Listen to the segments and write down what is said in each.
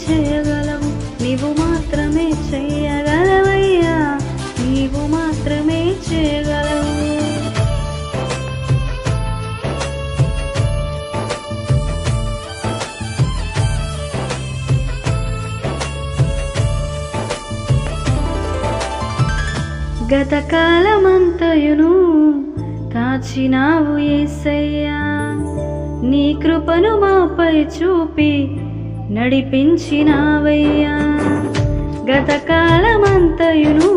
చేయగలవు, నీవు మాత్రమే చేయగలవయ్యా, నీవు మాత్రమే చేయగలవు. గతకాలమంతయును కాచినావు యేసయ్యా, నీ కృపను మాపై చూపి నడిపించినావయ్యా. గతకాలమంతయును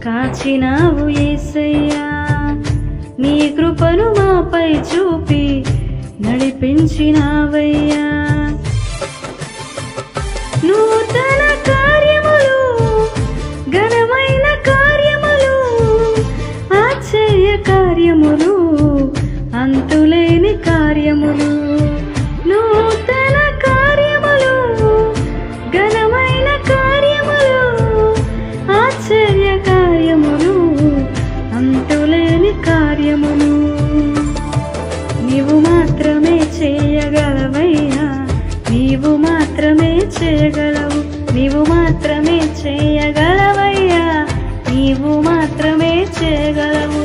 కాచినావు యేసయ్యా, నీ కృపను మాపై చూపి నడిపించినావయ్యా. నూతన కార్యములు, ఘనమైన కార్యములు, ఆశ్చర్య కార్యములు, అంతులేని కార్యములు. నూతన కార్యములు, ఘనమైన కార్యములు, ఆశ్చర్య కార్యములు, అంతులేని కార్యములు. నీవు మాత్రమే చేయగలవయ్యా, నీవు మాత్రమే చేయగలవు, నీవు మాత్రమే చేయగలవయ్యా, నీవు మాత్రమే చేయగలవు.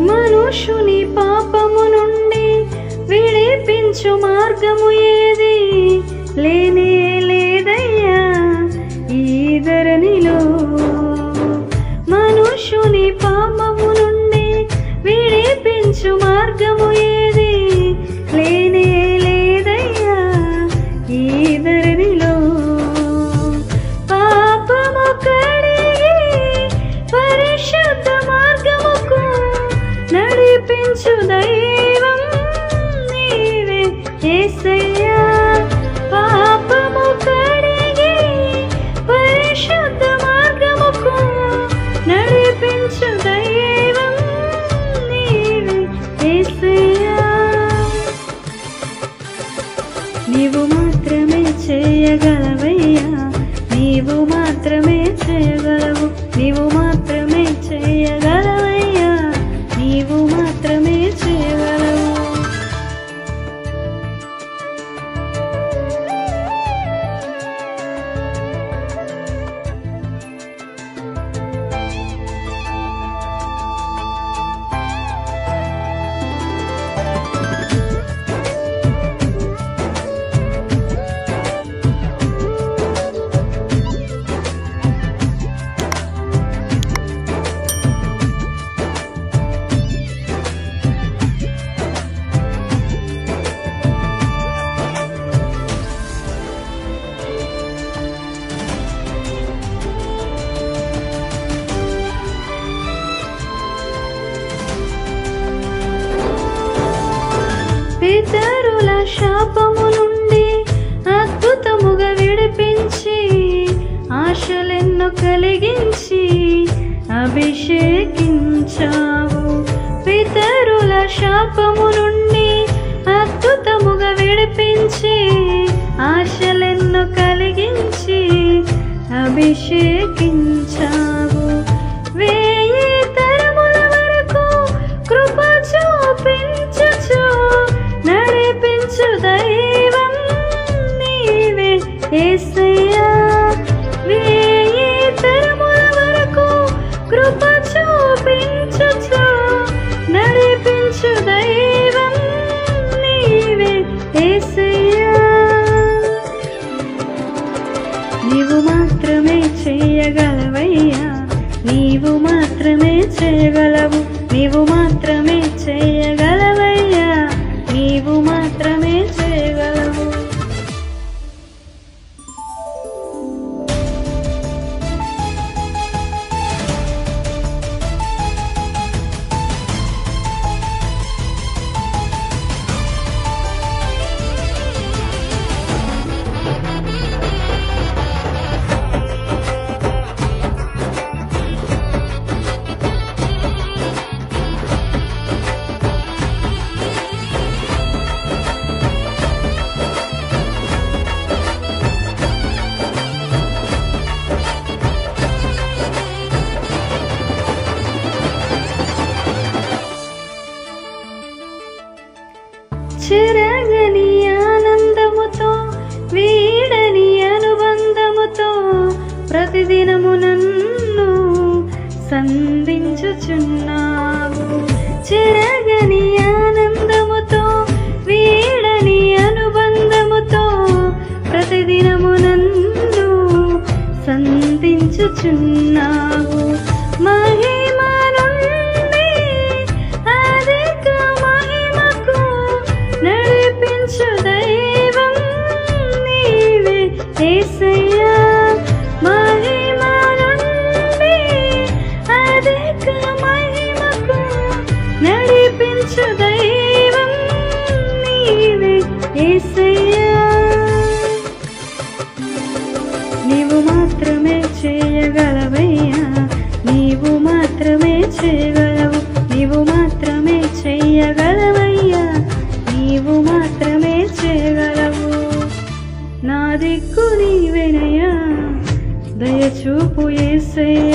మనుషుని పాపము నుండి విడిపించు మార్గము ఏది లేనే లేదయ్యా ఈ ధరణిలో. మనుషుని పాపము నుండి విడిపించు మార్గము ఏది లేనే లేదయ్యా ఈ ధరణిలో. పాపము కడిగి పరిశుద్ధ మార్గముకు నడిపించు దైవం నీవే యేసయ్యా. పాపము కడిగి పరిశుద్ధ మార్గముకు నడిపించు దైవం నీవే యేసయ్యా. నీవు మాత్రమే చేయగలవయ్యా, నీవు మాత్రమే చేయగలవు, నీవు మాత్రమే చేయగలవయ్యా, నీవు మాత్రమే చేయగలవు. పితరుల శాపము నుండి అద్భుతముగా విడిపించి ఆశలెన్నో కలిగించి అభిషేకించావు. పితరుల శాపము నుండి అద్భుతముగా విడిపించి ఆశలెన్నో కలిగించి అభిషేకించావు. వేయి తరముల వరకు కృప చూపించుచు నడిపించు దైవం నీవే యేసయ్యా. వేయి తరముల వరకు కృప చూపించుచు నడిపించు దైవం నీవే యేసయ్యా. నీవు మాత్రమే చేయగలవయ్యా, నీవు మాత్రమే చేయగలవు, నీవు మాత్రమే చేయగలవయ్యా, నీవు మాత్రమే చేయగలవు. సంధించుచున్నావు. చెరగని ఆనందముతో వీడని అనుబంధముతో ప్రతిదినము నన్ను సంధించుచున్నావు. మహిమ నుండి అధిక మహిమకు నడిపించు దైవం నీవే యేసయ్యా. మహిమ నుండి అధిక మహిమకు నడిపించు దైవం నీవే యేసయ్యా. నీవు మాత్రమే చేయగలవయ్యా, నీవు మాత్రమే చేయగలవు, నీవు మాత్రమే చేయగలవయ్యా, నీవు మాత్రమే చేయగలవు. నా దిక్కు నీవేనయ్యా, దయచూపు యేసయ్యా.